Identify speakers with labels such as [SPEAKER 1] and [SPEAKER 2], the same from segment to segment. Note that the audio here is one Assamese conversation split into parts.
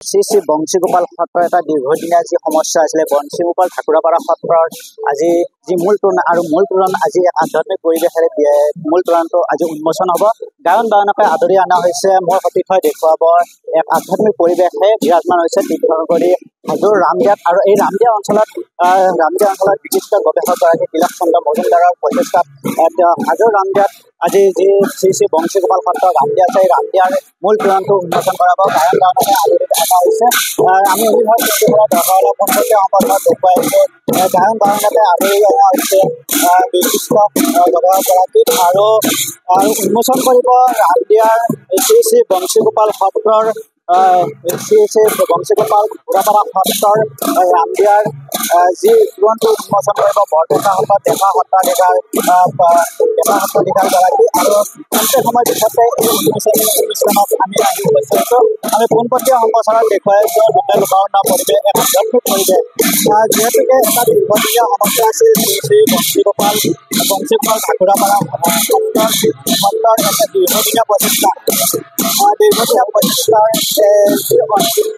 [SPEAKER 1] শ্ৰী শ্ৰী বংশীগোপাল সত্ৰৰ এটা দীৰ্ঘদিনীয়া যি সমস্যা আছিলে, বংশীগোপাল ঠাকুৰাপাৰা সত্ৰৰ আজি যি মূল তোৰণ আৰু মূল তোৰণ আজি এক আধ্যাত্মিক পৰিৱেশেৰে মূল তোৰণটো আজি উন্মোচন হ'ব। গায়ন বায়নকে আদৰি অনা হৈছে, মোৰ সতীৰ্থই দেখুৱাব এক আধ্যাত্মিক পৰিৱেশে বিৰাজমান হৈছে তীৰ্থনগৰী হাজোৰ ৰামদিয়াত। আৰু এই ৰামদিয়া অঞ্চলত বিশিষ্ট গৱেষকগৰাকী তিলক চন্দ্ৰ মজুমদাৰৰ প্ৰচেষ্টাত হাজোৰ ৰামদিয়াত আজি যি শ্ৰী শ্ৰী বংশীগোপাল সত্ৰ ৰামদিয়া আছে, এই ৰামদিয়াৰ মূল তোৰণটো উন্মোচন কৰাব। গায়ন বায়নকে আদৰি অনা হৈছে। আমি দেখুৱাইছো গায়ন বায়নকে আদৰি অনা হৈছে বিশিষ্ট গৱেষকগৰাকীক আৰু উন্মোচন কৰিব ৰামদিয়াৰ শ্ৰী শ্ৰী বংশীগোপাল সত্ৰৰ শ্ৰী শ্ৰী বংশীগোপাল ঠাকুৰাপাৰা সত্ৰৰ ৰামদিয়াৰ যি তোৰণটো উন্মোচন কৰিব বৰপেটা ডেকা সত্ৰাধিকাৰগৰাকী। আৰু অন্তে সময় পিছতে এই অনুষ্ঠানত আমি আহি উপস্থিত। আমি পোনপটীয়া সম্প্ৰচাৰত দেখুৱাইছো লোকে লোকাৰণ্য পৰিৱেশ, এক আধ্যাত্মিক পৰিৱেশ। যিহেতুকে এটা দীৰ্ঘদিনীয়া সমস্যা আছিল শ্ৰী শ্ৰী বংশীগোপাল ঠাকুৰাপাৰা সত্ৰৰ এটা দীৰ্ঘদিনীয়া প্ৰচেষ্টাৰ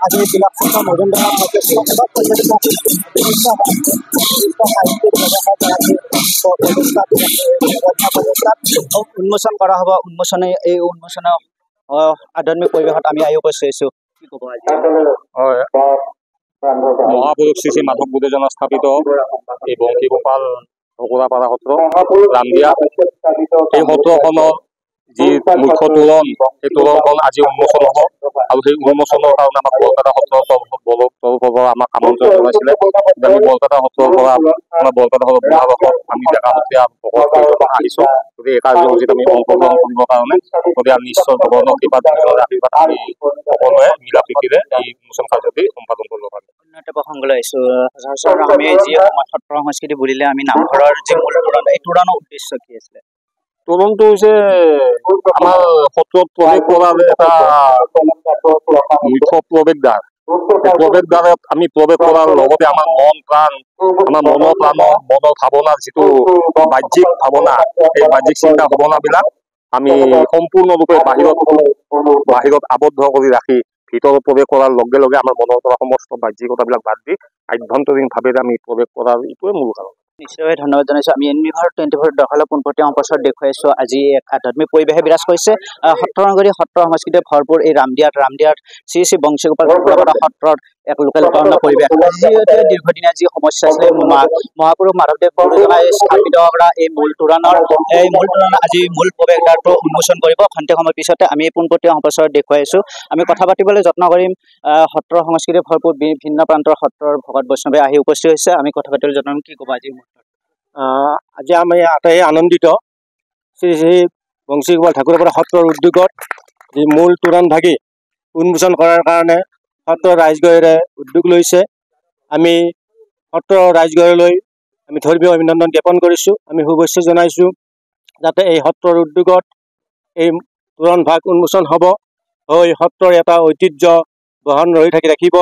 [SPEAKER 1] আজি তিলক চন্দ্ৰ মজুমদাৰৰ উন্মোচন কৰা হ'ব। এই উন্মোচনৰ আধ্যাত্মিক পৰিৱেশত আমি আহি উপস্থিত। কি ক'ব আজি?
[SPEAKER 2] হয়, মহাপুৰুষ শ্ৰী শ্ৰী মাধৱ গুৰুজনা স্থাপিত এই বংশীগোপাল ঠাকুৰাপাৰা সত্ৰ ৰামদিয়া, এই সত্ৰখনৰ যি মুখ্য তোৰণ, সেই তোৰণখন আজি উন্মোচন হ'ব। আৰু সেই উন্মোচনৰ কাৰণে আমাক বৰপেটা সত্ৰৰ তৰফৰ পৰা আমাক আমন্ত্ৰণ জনাইছিলে। আমি বৰপেটা সত্ৰৰ পৰা বৰপেটা সত্ৰৰ মহাৰথত আমি ডেকা সত্ৰীয়া আহিছোঁ। গতিকে এই কাৰ্যসূচীত আমি অংশগ্ৰহণ কৰিবৰ কাৰণে গতিকে আমি নিশ্চয় ভগৱানৰ আশীৰ্বাদ আমি সকলোৱে মিলা প্ৰীতিৰে এই উন্মোচন কাৰ্যটি সম্পাদন কৰিব পাৰিম।
[SPEAKER 1] প্ৰসংগলৈ আহিছোঁ। আমি যি সত্ৰ সংস্কৃতি বুলিলে আমি নামঘৰৰ যি মূল তোৰণ, এই তোৰণৰ উদ্দেশ্য কি আছিলে?
[SPEAKER 2] তোৰণটো হৈছে আমাৰ সত্ৰত প্ৰৱেশ কৰাৰ এটা মুখ্য প্ৰৱেশদ্বাৰ। প্ৰৱেশদ্বাৰত আমি প্ৰৱেশ কৰাৰ লগতে আমাৰ মন প্ৰাণ, আমাৰ মনৰ ভাৱনাৰ যিটো বাহ্যিক ভাৱনা, এই বাহ্যিক চিন্তা ভাৱনাবিলাক আমি সম্পূৰ্ণৰূপে বাহিৰত আবদ্ধ কৰি ৰাখি ভিতৰত প্ৰৱেশ কৰাৰ লগে লগে আমাৰ মনৰ পৰা সমস্ত বাহ্যিকতাবিলাক বাদ দি আভ্যন্তৰীণ ভাৱেৰে আমি প্ৰৱেশ কৰাৰ এইটোৱে মূল কাৰণ।
[SPEAKER 1] নিশ্চয় ধন্যবাদ জনাইছোঁ। আমি NV24 দখলৰ পোনপটীয়া সম্প্ৰচাৰত দেখুৱাইছোঁ আজি এক আধ্যাত্মিক পৰিৱেশে বিৰাজ কৰিছে। সত্ৰনগৰী সত্ৰ সংস্কৃতিৰে ভৰপূৰ এই ৰামদিয়াত শ্ৰী শ্ৰী বংশীগোপাল ঠাকুৰাপাৰা সত্ৰত এক লোকেল পৰিৱেশ। যিহেতু দীৰ্ঘদিনীয়া যি সমস্যা আছিলে, মহাপুৰুষ মাধৱদেৱ গুৰুজনাই স্থাপিত কৰা এই মূল তোৰণৰ আজি মূল প্ৰৱেশদ্বাৰটো উন্মোচন কৰিব। খন্তেক সময় পিছতে আমি পোনপটীয়া সম্প্ৰচাৰত দেখুৱাইছোঁ। আমি কথা পাতিবলৈ যত্ন কৰিম। সত্ৰ সংস্কৃতিৰে ভৰপূৰ ভিন্ন প্ৰান্তৰ সত্ৰৰ ভকত বৈষ্ণৱে আহি উপস্থিত হৈছে। আমি কথা পাতিবলৈ যত্ন কৰিম। কি ক'ব আজি?
[SPEAKER 3] আজি আমি আটাইয়ে আনন্দিত। শ্ৰী শ্ৰী বংশীগোপাল ঠাকুৰাপাৰা সত্ৰৰ উদ্যোগত যি মূল তোৰণ ভাগি উন্মোচন কৰাৰ কাৰণে সত্ৰ ৰাইজগড়ে উদ্যোগ লৈছে। আমি সত্ৰ ৰাইজগড়লৈ আমি ধৰ্মীয় অভিনন্দন জ্ঞাপন কৰিছোঁ। আমি শুভেচ্ছা জনাইছোঁ যাতে এই সত্ৰৰ উদ্যোগত এই তোৰণ ভাগ উন্মোচন হ'ব, হৈ সত্ৰৰ এটা ঐতিহ্য বহন ৰৈ ৰাখিব।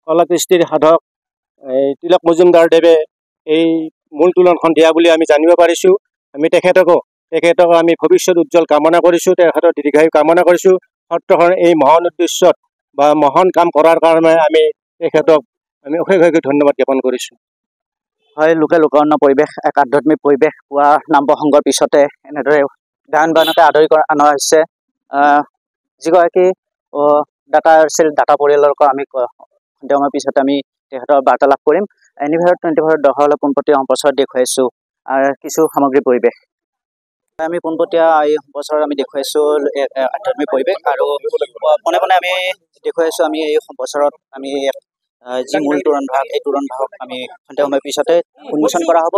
[SPEAKER 3] কলা কৃষ্টিৰ সাধক তিলক মজুমদাৰ দেৱে এই মূল তোৰণখন দিয়া বুলি আমি জানিব পাৰিছোঁ। আমি তেখেতক আমি ভৱিষ্যত উজ্জ্বল কামনা কৰিছোঁ, তেখেতৰ দীৰ্ঘায়ু কামনা কৰিছোঁ। সত্ৰখন এই মহান উদ্দেশ্যত বা মহান কাম কৰাৰ কাৰণে আমি তেখেতক অশেষ ধন্যবাদ জ্ঞাপন কৰিছোঁ।
[SPEAKER 1] হয়, লোকাৰণ্য পৰিৱেশ, এক আধ্যাত্মিক পৰিৱেশ। পুৱা নাম প্ৰসংগৰ পিছতে এনেদৰে গায়ন বায়নকে আদৰি অনা হৈছে। যিগৰাকী দাতা আছিল, দাতা পৰিয়ালৰ আমি সময়ৰ পিছতে আমি তেখেতৰ বাৰ্তালাপ কৰিম। NV24 দখলৰ পোনপটীয়া সম্প্ৰচাৰত দেখুৱাইছোঁ কিছু সামগ্ৰী পৰিৱেশ। আমি পোনপটীয়া এই সম্প্ৰচাৰত আমি দেখুৱাইছোঁ আধ্যাত্মিক পৰিৱেশ, আৰু মনে মনে আমি দেখুৱাইছোঁ। আমি এই সম্প্ৰচাৰত আমি যি মূল তোৰণ ভাগ, এই তোৰণ ভাগক আমি খন্তেক সময়ৰ পিছতে উন্মোচন কৰা হ'ব।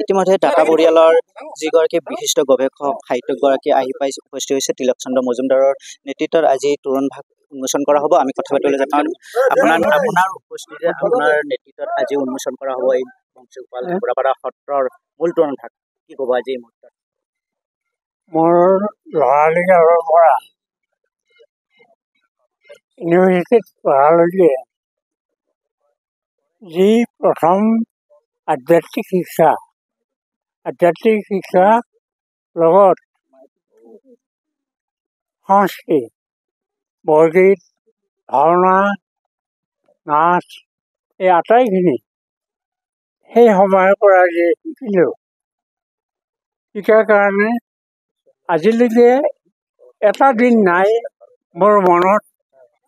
[SPEAKER 1] ইতিমধ্যে দাতা পৰিয়ালৰ যিগৰাকী বিশিষ্ট গৱেষক সাহিত্যিকগৰাকী আহি উপস্থিত হৈছে। তিলক চন্দ্ৰ মজুমদাৰৰ নেতৃত্বত আজি তোৰণ ভাগ উন্মোচন কৰা হ'ব। আমি কথা পাতিবলৈ যাম। আপোনাৰ উপস্থিতিতে, আপোনাৰ নেতৃত্বত আজি উন্মোচন কৰা হ'ব এই বংশীগোপাল ঠাকুৰাপাৰা সত্ৰৰ মূল তোৰণ ভাগ। কি ক'ব আজি এই মুহূৰ্তত?
[SPEAKER 4] মোৰ ল'ৰালিকালৰ পৰা ইউনিভাৰ্চিটিত পঢ়ালৈকে যি প্ৰথম আধ্যাত্মিক শিক্ষা লগত সংস্কৃত, বৰগীত, ভাওনা নাচ এই আটাইখিনি সেই সময়ৰ পৰা যে শিকিলোঁ, শিকাৰ কাৰণে আজিলৈকে এটা দিন নাই মোৰ মনত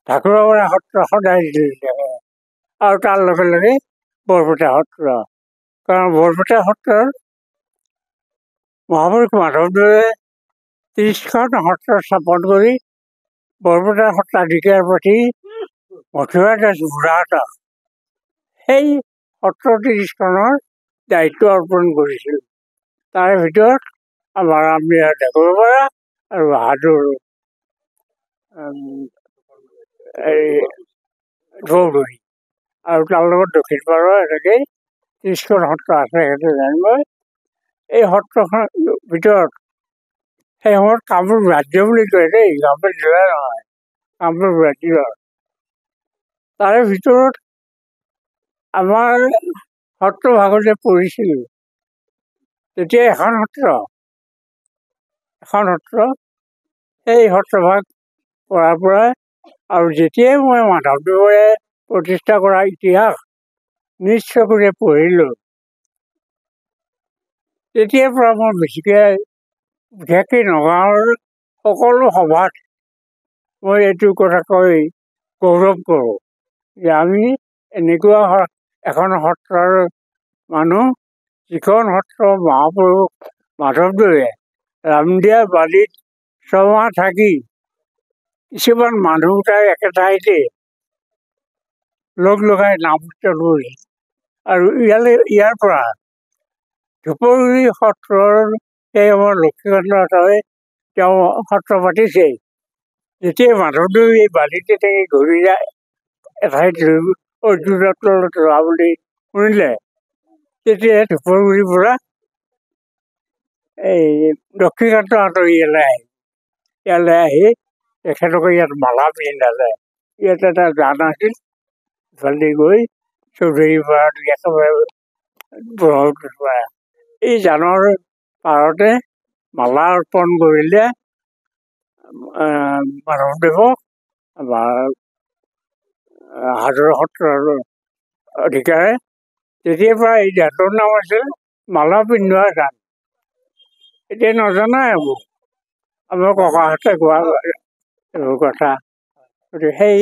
[SPEAKER 4] ঠাকুৰপৰা সত্ৰ সদায় থাকে। আৰু তাৰ লগে লগে বৰপেটা সত্ৰ, কাৰণ বৰপেটা সত্ৰৰ মহাপুৰুষ মাধৱদেৱে 30খন সত্ৰ স্থাপন কৰি বৰপেটা সত্ৰাধিকাৰ প্ৰতি মথুৰা দাস বুঢ়াহঁতক সেই সত্ৰ 30খনৰ দায়িত্ব অৰ্পণ কৰিছিল। তাৰে ভিতৰত আমাৰ ৰামদিয়া ঢেকুৱাপাৰা আৰু বাহাদুৰ চৌধুৰী, আৰু তাৰ লগত দক্ষিণ পাৰৰ এনেকেই 30খন সত্ৰ আছে। সেইটো জানিব। এই সত্ৰখনৰ ভিতৰত সেই সময়ত কামৰূপ ৰাজ্য বুলি কয় দেই, কামৰূপ জিলা নহয়, কামৰূপ ৰাজ্য। তাৰে ভিতৰত আমাৰ সত্ৰ ভাগতে পৰিছিল তেতিয়া এখন সত্ৰ সেই সত্ৰভাগ পৰাৰ পৰাই আৰু যেতিয়াই মই মাধৱদেৱে প্ৰতিষ্ঠা কৰা ইতিহাস নিজ চকুৰে পঢ়িলোঁ, তেতিয়াৰ পৰা মই বিশেষকৈ নগাঁৱৰ সকলো সভাত মই এইটো কথা কৈ গৌৰৱ কৰোঁ যে আমি এনেকুৱা এখন সত্ৰৰ মানুহ, যিখন সত্ৰ মহাপুৰুষ মাধৱদেৱে ৰামদিয়া বালিত ছমাহ থাকি কিছুমান মানুহ তাই একেঠাইতে লগ লগাই নাম কীৰ্তন কৰিছিল। আৰু ইয়াৰ পৰা ধুপগুৰি সত্ৰৰ সেই আমাৰ লক্ষ্মীকান্তই তেওঁ সত্ৰ পাতিছে। যেতিয়াই মাধৱদেৱ এই বালিতে থাকি ঘূৰি যায় এঠাইত অৰ্জুনৰ তলত ৰোৱা বুলি শুনিলে, তেতিয়াই ধুপগুৰিৰ পৰা এই লক্ষ্মীকান্তহঁতৰ ইয়ালৈ আহি তেখেতকে ইয়াত মালা পিন্ধালে। ইয়াত এটা জান আছিল, ইফালে গৈ চৌধুৰীৰ পৰা একেবাৰে ব্ৰহ্মপুত্ৰৰ পৰা এই জানৰ পাৰতে মালা অৰ্পণ কৰিলে মাধৱদেৱক হাজোৰ সত্ৰৰ অধিকাৰে। তেতিয়াৰ পৰা এই জাতৰ নাম আছিল মালা পিন্ধোৱা জান। এতিয়া নজনাই এইবোৰ, আমাৰ ককাহঁতে কোৱা এইবোৰ কথা। গতিকে সেই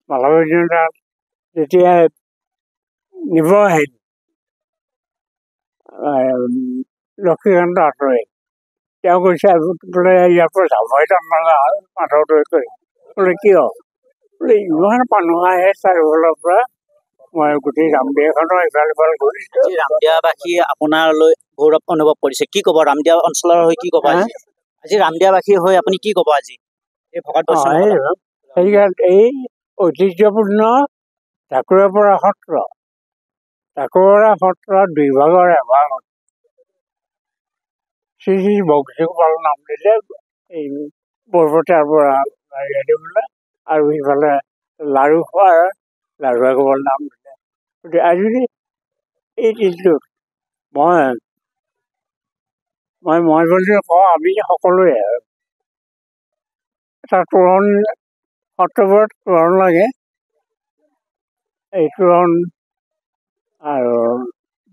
[SPEAKER 4] মালা পিন্ধোৱা জান যেতিয়া নিব আহিল লক্ষ্মীকান্ত হাতৰে, তেওঁ কৈছে বোলে ইয়াৰ পৰা জামুৱাই টান মালা মাধৱদেৱে কৈ বোলে কিয়? বোলে ইমান মানুহ আহে চাৰিওফালৰ পৰা, মই গোটেই ৰামদিয়াখনৰ ইফাল সিফাল কৰিছোঁ।
[SPEAKER 1] ৰামদিয়াবাসী আপোনালৈ গৌৰৱ অনুভৱ কৰিছে, কি ক'ব? ৰামদিয়া অঞ্চলৰ হৈ কি ক'ব আজি ৰামদিয়াবাসী হৈ আপুনি কি ক'ব আজি এই ভকত দৰ্শন?
[SPEAKER 4] সেইকাৰণে এই ঐতিহ্যপূৰ্ণ ঢাকুৰাপাৰা সত্ৰ, ঢাকুৰাপাৰা সত্ৰ 2 ভাগৰ এভাগত শ্ৰী শ্ৰী বংশীগোপাল নাম দিলে এই বৰপেটাৰ পৰা বোলে, আৰু সিফালে লাৰুৱা গোপাল নাম দিলে। গতিকে আজি এই দিনটোত মই বুলি কওঁ, আমি সকলোৱে এটা তোৰণ, সত্ৰবোৰত তোৰণ লাগে, এই তোৰণ আৰু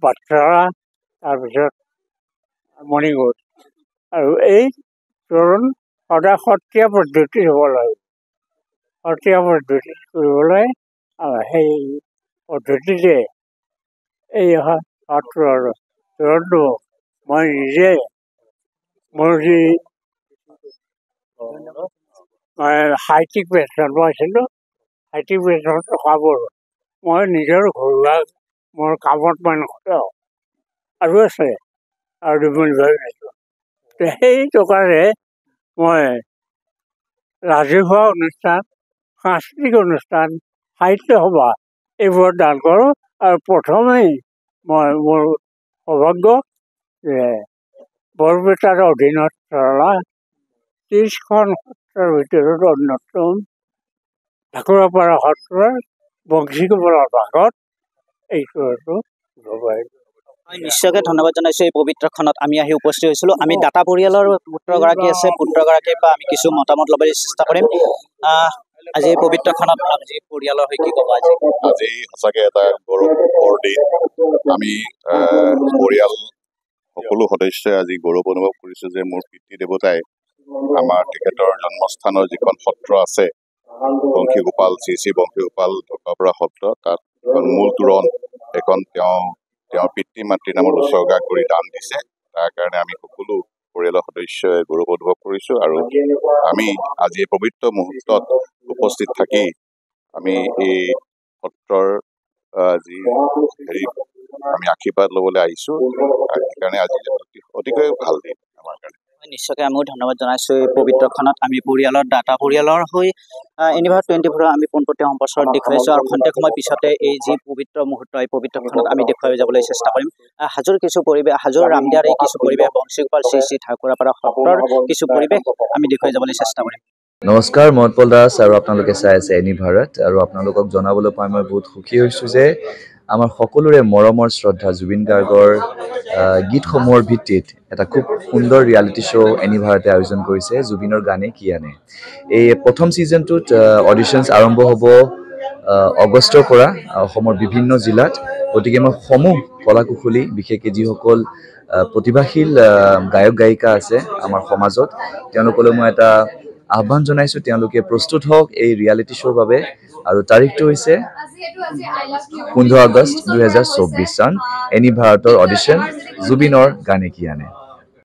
[SPEAKER 4] বাটচৰা, তাৰপিছত মণিকোট, আৰু এই তোৰণ সদায় সত্ৰীয়া পদ্ধতিত হ'ব লাগে। সত্ৰীয়া পদ্ধতিত কৰিবলৈ সেই পদ্ধতিতে এই সত্ৰৰ তোৰণটো মই নিজে মোৰ যি সাহিত্যিক পেঞ্চন পাইছিলোঁ, সাহিত্যিক পেঞ্চন টকাবোৰ মই নিজৰ ঘৰুৱা মোৰ কামত মই নখটাও, আৰু আছে আৰু দিবলৈ ভাবিছোঁ। সেই টকাৰে মই ৰাজহুৱা অনুষ্ঠান, সাংস্কৃতিক অনুষ্ঠান, সাহিত্য সভা এইবোৰত দান কৰোঁ। আৰু প্ৰথমেই মই মোৰ সৌভাগ্য যে বৰপেটাৰ অধীনত চলা 30খন সত্ৰৰ ভিতৰত অন্যতম ঢাকুৰাপাৰা সত্ৰৰ বংশীগোপালৰ ভাগত এইটো ল'ব পাৰিলোঁ।
[SPEAKER 1] নিশ্চয়কৈ ধন্যবাদ জনাইছোঁ। এই পবিত্ৰ ক্ষণত আমি আহি উপস্থিত হৈছিলোঁ। আমি দাতা পৰিয়ালৰ পুত্ৰগৰাকী আছে, পুত্ৰগৰাকীৰ পৰা আমি কিছু মতামত ল'বলৈ চেষ্টা কৰিম। আজি এই পবিত্ৰ ক্ষণত আজি পৰিয়ালৰ হৈ কি ক'ব আজি
[SPEAKER 5] আজি সঁচাকৈ এটা গৌৰৱৰ দিন আমি পৰিয়াল সকলো সদস্যই আজি গৌৰৱ অনুভৱ কৰিছোঁ যে মোৰ পিতৃ দেৱতাই আমাৰ তেখেতৰ জন্মস্থানৰ যিখন সত্ৰ আছে বংশীগোপাল শ্ৰী বংশীগোপাল ঢকাপৰা সত্ৰ তাত মূল তোৰণ এখন তেওঁৰ পিতৃ মাতৃৰ নামত উৎসৰ্গা কৰি দান দিছে তাৰ কাৰণে আমি সকলো পৰিয়ালৰ সদস্যই গৌৰৱ অনুভৱ কৰিছোঁ আৰু আমি আজি এই পবিত্ৰ মুহূৰ্তত উপস্থিত থাকি আমি এই সত্ৰৰ যি আমি আশীৰ্বাদ ল'বলৈ আহিছোঁ সেইকাৰণে আজি অতিকৈ ভাল দিন আমাৰ কাৰণে
[SPEAKER 1] নিশ্চয়কৈ আমিও ধন্যবাদ জনাইছোঁ এই পবিত্ৰ ক্ষণত আমি পৰিয়ালৰ দাতা পৰিয়ালৰ হৈ এনিভাৰ 24 আমি পোনপটীয়া সম্প্ৰচাৰত দেখুৱাইছোঁ আৰু খন্তেক সময় পিছতে এই যি পবিত্ৰ মুহূৰ্ত এই পবিত্ৰ ক্ষণত আমি দেখুৱাই যাবলৈ চেষ্টা কৰিম হাজোৰ কিছু পৰিৱেশ হাজোৰ ৰামদিয়াৰ এই কিছু পৰিৱেশ বংশীগোপাল শ্ৰী ঠাকুৰাপাৰা সত্ৰৰ কিছু পৰিৱেশ আমি দেখুৱাই যাবলৈ চেষ্টা কৰিম
[SPEAKER 6] নমস্কাৰ মই উৎপল দাস আৰু আপোনালোকে চাই আছে এনি ভাৰত আৰু আপোনালোকক জনাবলৈ পাই মই বহুত সুখী হৈছোঁ যে আমাৰ সকলোৰে মৰমৰ শ্ৰদ্ধা জুবিন গাৰ্গৰ গীতসমূহৰ ভিত্তিত এটা খুব সুন্দৰ ৰিয়েলিটি শ্ব' এনি ভাৰতে আয়োজন কৰিছে জুবিনৰ গানে কি আনে এই প্ৰথম ছিজনটোত অডিশ্যনছ আৰম্ভ হ'ব আগষ্টৰ পৰা অসমৰ বিভিন্ন জিলাত গতিকে মই সমূহ কলাকুশলী বিশেষকৈ যিসকল প্ৰতিভাশীল গায়ক গায়িকা আছে আমাৰ সমাজত তেওঁলোকলৈ মই এটা আহ্বান জনাইছোঁ তেওঁলোকে প্ৰস্তুত হওক এই ৰিয়েলিটি শ্ব'ৰ বাবে আৰু তাৰিখটো হৈছে 15 আগষ্ট 2024 চন এনি ভাৰতৰ অডিশ্যন জুবিনৰ গানে কি আনে